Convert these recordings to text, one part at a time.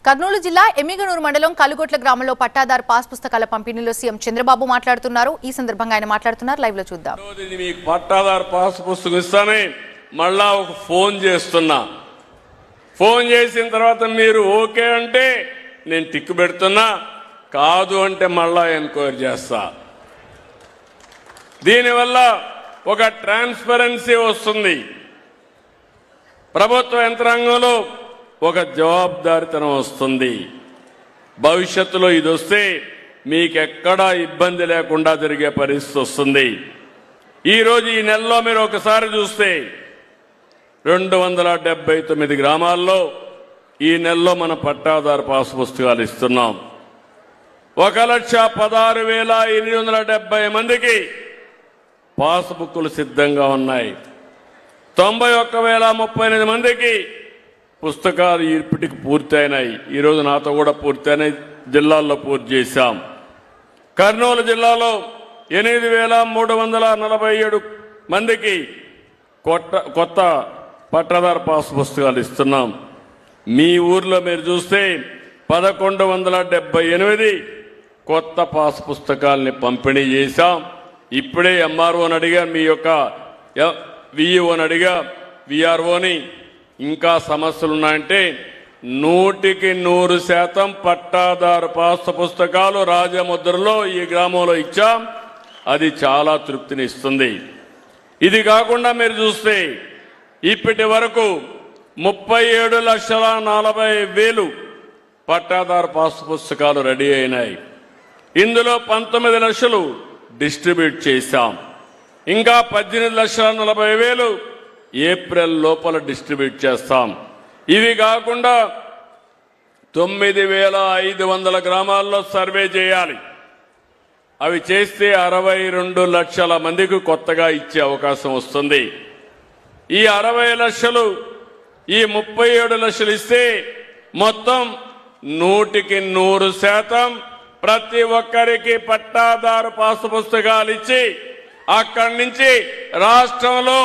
కర్నూలు జిల్లా ఎమ్మిగనూరు మండలం కలుగొట్ల గ్రామంలో పట్టాదారు పాస్ పుస్తకాల పంపిణీలో సీఎం చంద్రబాబు మాట్లాడుతున్నారు. ఈ సందర్భంగా ఆయన మాట్లాడుతున్నారు. లైవ్ లో చూద్దాం. మీకు పట్టాదారు పాస్ పుస్తకం ఇస్తానే మళ్ళా ఒక ఫోన్ చేస్తున్నా. ఫోన్ చేసిన తర్వాత మీరు ఓకే అంటే నేను టిక్ పెడుతున్నా, కాదు అంటే మళ్ళా ఎంక్వైరీ చేస్తా. దీనివల్ల ఒక ట్రాన్స్పరెన్సీ వస్తుంది. ప్రభుత్వ యంత్రాంగంలో ఒక జవాబుదారీతనం వస్తుంది. భవిష్యత్తులో ఇది వస్తే మీకెక్కడా ఇబ్బంది లేకుండా జరిగే పరిస్థితి వస్తుంది. ఈరోజు ఈ నెలలో మీరు ఒకసారి చూస్తే 279 గ్రామాల్లో ఈ నెలలో మన పట్టాదారు పాస్ పుస్తకాలు ఇస్తున్నాం. 1,16,870 మందికి పాస్బుక్లు సిద్ధంగా ఉన్నాయి. 91,038 మందికి పుస్తకాలు ఇప్పటికి పూర్తయినాయి. ఈరోజు నాతో కూడా పూర్తయినాయి, జిల్లాల్లో పూర్తి చేశాం. కర్నూలు జిల్లాలో 8,347 మందికి కొత్త పట్టాదారు పాస్ పుస్తకాలు ఇస్తున్నాం. మీ ఊర్లో మీరు చూస్తే 1,178 కొత్త పాస్ పుస్తకాలని పంపిణీ చేశాం. ఇప్పుడే ఎంఆర్ఓని అడిగా, మీ యొక్క విఈఓని అడిగా, విఆర్ఓని ఇంకా సమస్యలున్నాయంటే 100% పట్టాదారు పాస్ పుస్తకాలు రాజముద్రలో ఈ గ్రామంలో ఇచ్చాం. అది చాలా తృప్తినిస్తుంది. ఇది కాకుండా మీరు చూస్తే ఇప్పటి వరకు 37,40,000 పట్టాదారు పాస్ పుస్తకాలు రెడీ అయినాయి. ఇందులో 19 లక్షలు డిస్ట్రిబ్యూట్ చేశాం. ఇంకా 18,40,000 ఏప్రిల్ లోపల డిస్ట్రిబ్యూట్ చేస్తాం. ఇవి కాకుండా 9,500 గ్రామాల్లో సర్వే చేయాలి. అవి చేస్తే 62 లక్షల మందికి కొత్తగా ఇచ్చే అవకాశం వస్తుంది. ఈ 60 లక్షలు, ఈ 37 లక్షలు ఇస్తే మొత్తం 100% ప్రతి ఒక్కరికి పట్టాదారు పాస్ పుస్తకాలు ఇచ్చి అక్కడి నుంచి రాష్ట్రంలో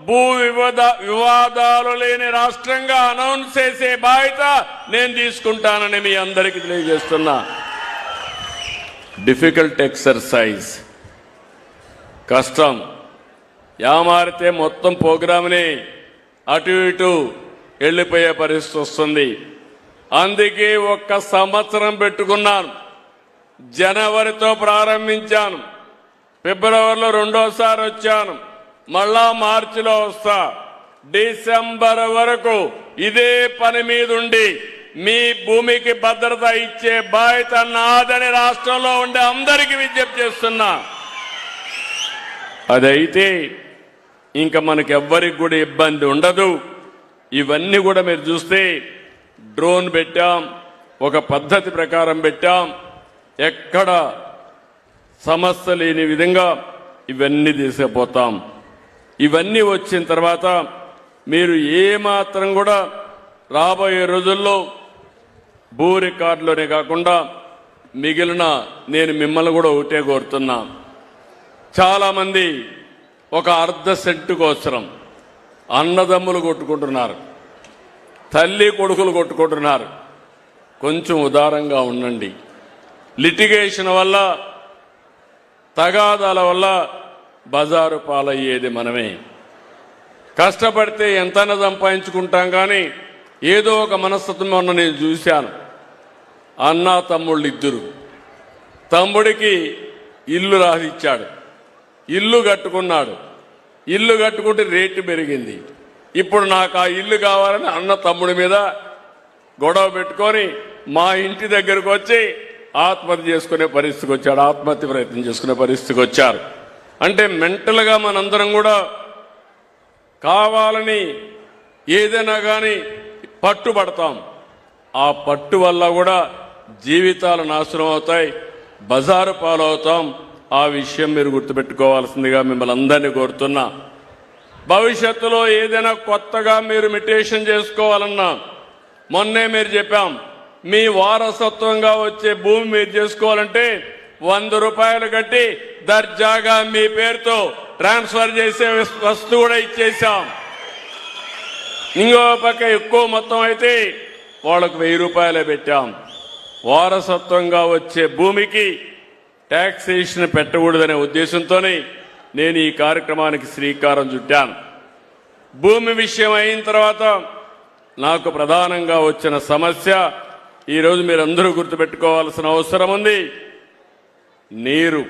భూ వివాదాలు లేని రాష్ట్రంగా అనౌన్స్ చేసే బాధ్యత నేను తీసుకుంటానని మీ అందరికీ తెలియజేస్తున్నా. డిఫికల్ట్ ఎక్సర్సైజ్, కష్టం. యామారితే మొత్తం ప్రోగ్రామ్ని అటు ఇటు వెళ్ళిపోయే పరిస్థితి వస్తుంది. అందుకే 1 సంవత్సరం పెట్టుకున్నాను. జనవరితో ప్రారంభించాను, ఫిబ్రవరిలో రెండోసారి వచ్చాను, మళ్ళా మార్చిలో వస్తా. డిసెంబర్ వరకు ఇదే పని మీద ఉండి మీ భూమికి భద్రత ఇచ్చే బాధ్యత నాదని రాష్ట్రంలో ఉండే అందరికీ విజ్ఞప్తి చేస్తున్నా. అదైతే ఇంకా మనకి ఎవ్వరికి కూడా ఇబ్బంది ఉండదు. ఇవన్నీ కూడా మీరు చూస్తే డ్రోన్ పెట్టాం, ఒక పద్ధతి ప్రకారం పెట్టాం. ఎక్కడ సమస్య లేని విధంగా ఇవన్నీ తీసుకుపోతాం. ఇవన్నీ వచ్చిన తర్వాత మీరు ఏమాత్రం కూడా రాబోయే రోజుల్లో భూ రికార్డులోనే కాకుండా మిగిలిన నేను మిమ్మల్ని కూడా ఒకటే కోరుతున్నా. చాలామంది ఒక అర్ధ సెంటు కోసరం అన్నదమ్ములు కొట్టుకుంటున్నారు, తల్లి కొడుకులు కొట్టుకుంటున్నారు. కొంచెం ఉదారంగా ఉండండి. లిటిగేషన్ వల్ల, తగాదాల వల్ల బజారు పాలయ్యేది మనమే. కష్టపడితే ఎంతైనా సంపాదించుకుంటాం, కానీ ఏదో ఒక మనస్తత్వం ఉన్న నేను చూశాను. అన్న తమ్ముళ్ళు ఇద్దరు, తమ్ముడికి ఇల్లు రాసిచ్చాడు, ఇల్లు కట్టుకున్నాడు. ఇల్లు కట్టుకుంటే రేటు పెరిగింది. ఇప్పుడు నాకు ఆ ఇల్లు కావాలని అన్న తమ్ముడి మీద గొడవ పెట్టుకొని మా ఇంటి దగ్గరకు వచ్చి ఆత్మహత్య చేసుకునే పరిస్థితికి వచ్చాడు, ఆత్మహత్య ప్రయత్నం చేసుకునే పరిస్థితికి వచ్చారు. అంటే మెంటల్గా మనందరం కూడా కావాలని ఏదైనా కానీ పట్టుబడతాం. ఆ పట్టు వల్ల కూడా జీవితాలు నాశనం అవుతాయి, బజారు పాలవుతాం. ఆ విషయం మీరు గుర్తుపెట్టుకోవాల్సిందిగా మిమ్మల్ని అందరినీ కోరుతున్నా. భవిష్యత్తులో ఏదైనా కొత్తగా మీరు మిటేషన్ చేసుకోవాలన్నా, మొన్నే మీరు చెప్పాం, మీ వారసత్వంగా వచ్చే భూమి మీరు చేసుకోవాలంటే 100 రూపాయలు కట్టి దర్జాగా మీ పేరుతో ట్రాన్స్ఫర్ చేసే వస్తువు కూడా ఇచ్చేసాం. ఇంకో పక్క ఎక్కువ మొత్తం అయితే వాళ్ళకు 1000 రూపాయలే పెట్టాం. వారసత్వంగా వచ్చే భూమికి ట్యాక్సేషన్ పెట్టకూడదనే ఉద్దేశంతోనే నేను ఈ కార్యక్రమానికి శ్రీకారం చుట్టాను. భూమి విషయం అయిన తర్వాత నాకు ప్రధానంగా వచ్చిన సమస్య ఈరోజు మీరందరూ గుర్తుపెట్టుకోవాల్సిన అవసరం ఉంది. నీరు.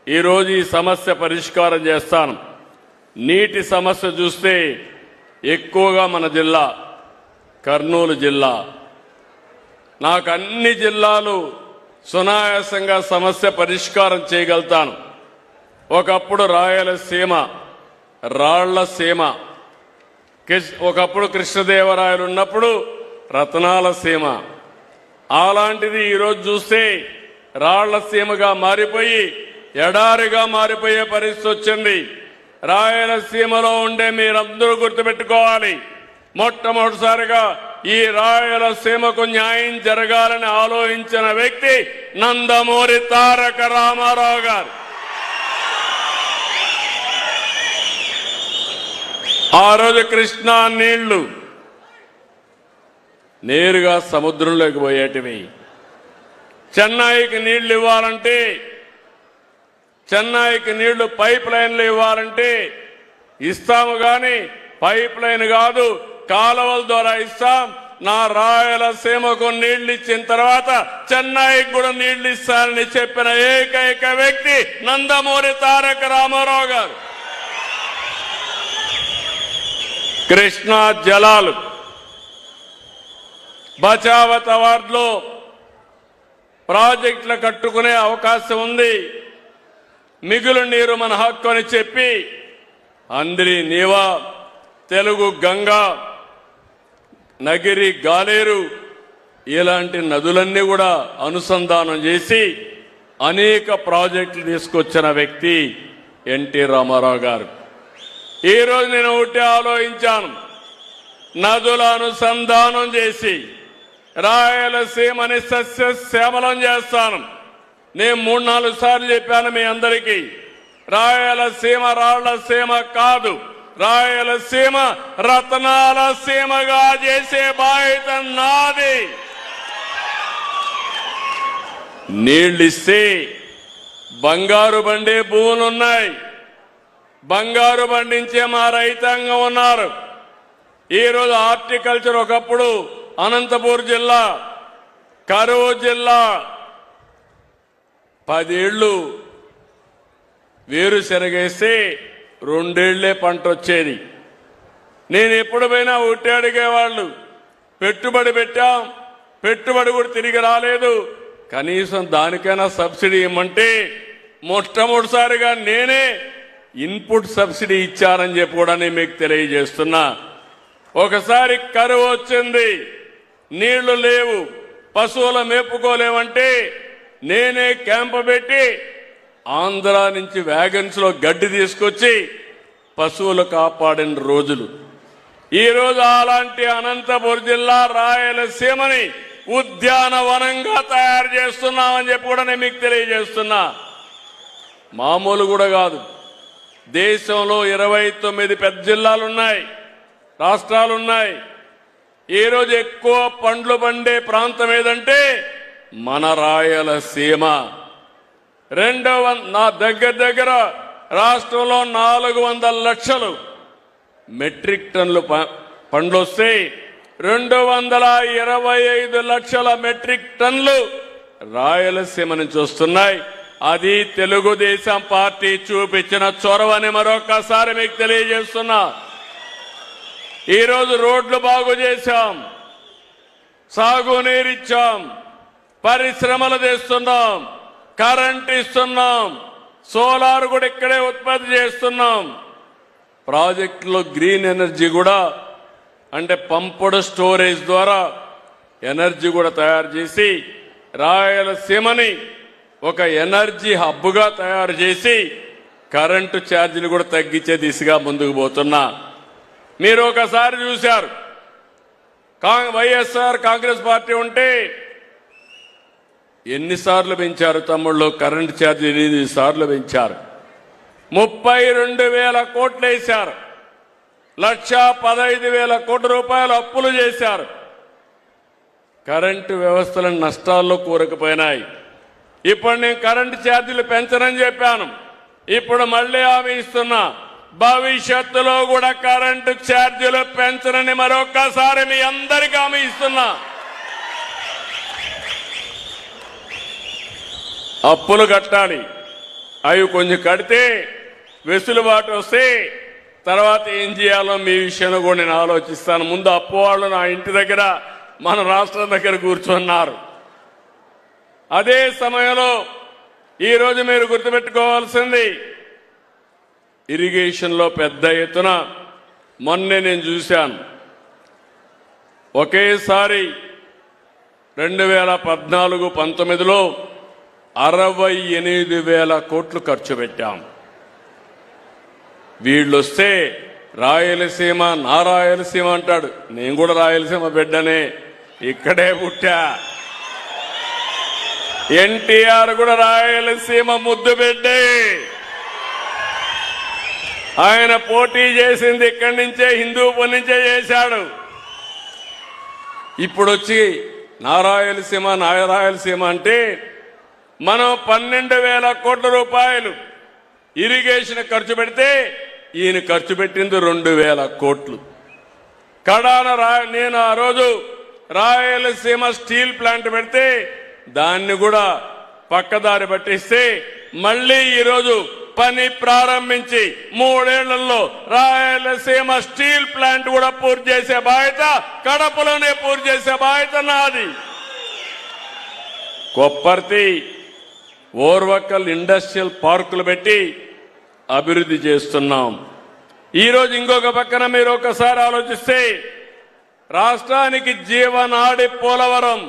ఈరోజు ఈ సమస్య పరిష్కారం చేస్తాను. నీటి సమస్య చూస్తే ఎక్కువగా మన జిల్లా కర్నూలు జిల్లా. నాకు అన్ని జిల్లాలు సునాయాసంగా సమస్య పరిష్కారం చేయగలుగుతాను. ఒకప్పుడు రాయలసీమ, రాళ్లసీమ, ఒకప్పుడు కృష్ణదేవరాయలు ఉన్నప్పుడు రతనాల సీమ. అలాంటిది ఈరోజు చూస్తే రాళ్లసీమగా మారిపోయి ఎడారిగా మారిపోయే పరిస్థితి వచ్చింది. రాయలసీమలో ఉండే మీరందరూ గుర్తుపెట్టుకోవాలి, మొట్టమొదటిసారిగా ఈ రాయలసీమకు న్యాయం జరగాలని ఆలోచించిన వ్యక్తి నందమూరి తారక రామారావు గారు. ఆ రోజు కృష్ణా నీళ్లు నేరుగా సముద్రంలోకి పోయేటివి. చెన్నైకి నీళ్లు ఇవ్వాలంటే, చెన్నైకి నీళ్లు పైప్ లైన్లు ఇవ్వాలంటే ఇస్తాము, కానీ పైప్ లైన్ కాదు, కాలువల ద్వారా ఇస్తాం. నా రాయలసీమకు నీళ్లు ఇచ్చిన తర్వాత చెన్నైకి కూడా నీళ్లు ఇస్తానని చెప్పిన ఏకైక వ్యక్తి నందమూరి తారక రామారావు గారు. కృష్ణా జలాలు బచావత్ అవార్డులో ప్రాజెక్టులు కట్టుకునే అవకాశం ఉంది. మిగులు నీరు మన హక్కు అని చెప్పి అంద్రి నీవా, తెలుగు గంగా, నగిరి గాలేరు ఇలాంటి నదులన్నీ కూడా అనుసంధానం చేసి అనేక ప్రాజెక్టులు తీసుకొచ్చిన వ్యక్తి ఎన్టీ రామారావు గారు. ఈరోజు నేను ఒకటి ఆలోచించాను, నదుల అనుసంధానం చేసి రాయలసీమని సస్యశ్యామలం చేస్తాను. నేను 3-4 సార్లు చెప్పాను మీ అందరికీ, రాయలసీమ రాళ్లసీమ కాదు, రాయలసీమ రతనాల సీమగా చేసే బాధ్యత నాది. నీళ్ళిస్తే బంగారు బండే భూములున్నాయి, బంగారు పండించే మా రైతాంగం ఉన్నారు. ఈరోజు హార్టికల్చర్ ఒకప్పుడు అనంతపూర్ జిల్లా, కరువు జిల్లా, 10 ఏళ్లు వేరుశెనగేస్తే 2 ఏళ్లే పంట వచ్చేది. నేను ఎప్పుడు పోయినా ఒకటి అడిగేవాళ్ళు, పెట్టుబడి పెట్టాం, పెట్టుబడి కూడా తిరిగి రాలేదు, కనీసం దానికైనా సబ్సిడీ ఇవ్వమంటే మొట్టమొదటిసారిగా నేనే ఇన్పుట్ సబ్సిడీ ఇచ్చారని చెప్పి కూడా నేను మీకు తెలియజేస్తున్నా. ఒకసారి కరువు వచ్చింది, నీళ్లు లేవు, పశువుల మేపుకోలేమంటే నేనే క్యాంపు పెట్టి ఆంధ్ర నుంచి వ్యాగన్స్ లో గడ్డి తీసుకొచ్చి పశువులు కాపాడిన రోజులు. ఈరోజు అలాంటి అనంతపురం జిల్లా రాయలసీమని ఉద్యానవనంగా తయారు చేస్తున్నామని చెప్పి కూడా నేను మీకు తెలియజేస్తున్నా. మామూలు కూడా కాదు, దేశంలో 29 పెద్ద జిల్లాలున్నాయి, రాష్ట్రాలున్నాయి. ఈరోజు ఎక్కువ పండ్లు పండే ప్రాంతం ఏదంటే మన రాయలసీమ. నా దగ్గర రాష్ట్రంలో 400 లక్షలు మెట్రిక్ టన్నులు పండ్లు వస్తే 225 లక్షల మెట్రిక్ టన్నులు రాయలసీమ నుంచి వస్తున్నాయి. అది తెలుగుదేశం పార్టీ చూపించిన చొరవని మరొకసారి మీకు తెలియజేస్తున్నా. ఈరోజు రోడ్లు బాగు చేశాం, సాగునీరిచ్చాం, పరిశ్రమలు తెస్తున్నాం, కరెంట్ ఇస్తున్నాం, సోలార్ కూడా ఇక్కడే ఉత్పత్తి చేస్తున్నాం. ప్రాజెక్టులో గ్రీన్ ఎనర్జీ కూడా, అంటే పంపుడు స్టోరేజ్ ద్వారా ఎనర్జీ కూడా తయారు చేసి రాయలసీమని ఒక ఎనర్జీ హబ్గా తయారు చేసి కరెంటు ఛార్జీలు కూడా తగ్గించే దిశగా ముందుకు పోతున్నా. మీరు ఒకసారి చూశారు, వైఎస్ఆర్ కాంగ్రెస్ పార్టీ ఉంటే ఎన్నిసార్లు పెంచారు తమ్ముళ్ళు కరెంటు ఛార్జీ? 8 సార్లు పెంచారు. 32,000 కోట్లు వేశారు, 1,15,000 కోట్ల రూపాయలు అప్పులు చేశారు. కరెంటు వ్యవస్థల నష్టాల్లో కూరకపోయినాయి. ఇప్పుడు నేను కరెంటు ఛార్జీలు పెంచనని చెప్పాను. ఇప్పుడు మళ్ళీ హామీ ఇస్తున్నా, భవిష్యత్తులో కూడా కరెంటు ఛార్జీలు పెంచనని మరొక్కసారి మీ అందరికీ హామీ ఇస్తున్నా. అప్పులు కట్టాలి, అవి కొంచెం కడితే వెసులుబాటు వస్తే తర్వాత ఏం చేయాలో మీ విషయంలో కూడా నేను ఆలోచిస్తాను. ముందు అప్పు వాళ్ళు నా ఇంటి దగ్గర, మన రాష్ట్రం దగ్గర కూర్చున్నారు. అదే సమయంలో ఈరోజు మీరు గుర్తుపెట్టుకోవాల్సింది, ఇరిగేషన్లో పెద్ద ఎత్తున మొన్నే నేను చూశాను, ఒకేసారి 2014-19లో 68,000 కోట్లు ఖర్చు పెట్టాం. వీళ్ళొస్తే రాయలసీమ, నా రాయలసీమ అంటాడు. నేను కూడా రాయలసీమ బిడ్డనే, ఇక్కడే పుట్టా. ఎన్టీఆర్ కూడా రాయలసీమ ముద్దు బిడ్డే. ఆయన పోటీ చేసింది ఇక్కడి నుంచే, హిందూపూర్ నుంచే చేశాడు. ఇప్పుడు వచ్చి నా రాయలసీమ అంటే మనం 12,000 కోట్ల రూపాయలు ఇరిగేషన్ ఖర్చు పెడితే ఈయన ఖర్చు పెట్టింది 2,000 కోట్లు. కడాన నేను ఆ రోజు రాయలసీమ స్టీల్ ప్లాంట్ పెడితే దాన్ని కూడా పక్కదారి పట్టిస్తే మళ్ళీ ఈరోజు పని ప్రారంభించి 3 ఏళ్లలో రాయలసీమ స్టీల్ ప్లాంట్ కూడా పూర్తి చేసే బాధ్యత, కడపలోనే పూర్తి చేసే బాధ్యత నాది. కొప్పర్తి, ఓర్వకల్ ఇండస్ట్రియల్ పార్కులు పెట్టి అభివృద్ధి చేస్తున్నాం. ఈరోజు ఇంకొక పక్కన మీరు ఒకసారి ఆలోచిస్తే, రాష్ట్రానికి జీవనాడి పోలవరం,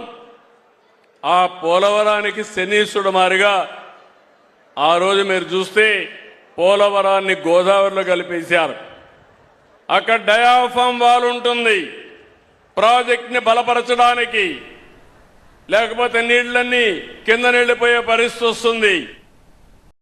ఆ పోలవరానికి శనీసుడు మారిగా ఆ రోజు మీరు చూస్తే పోలవరాన్ని గోదావరిలో కలిపేశారు. అక్కడ డయాఫామ్ వాల్ ఉంటుంది ప్రాజెక్ట్ని బలపరచడానికి, లేకపోతే నీళ్లన్నీ కింద నీళ్లిపోయే పరిస్థితి వస్తుంది.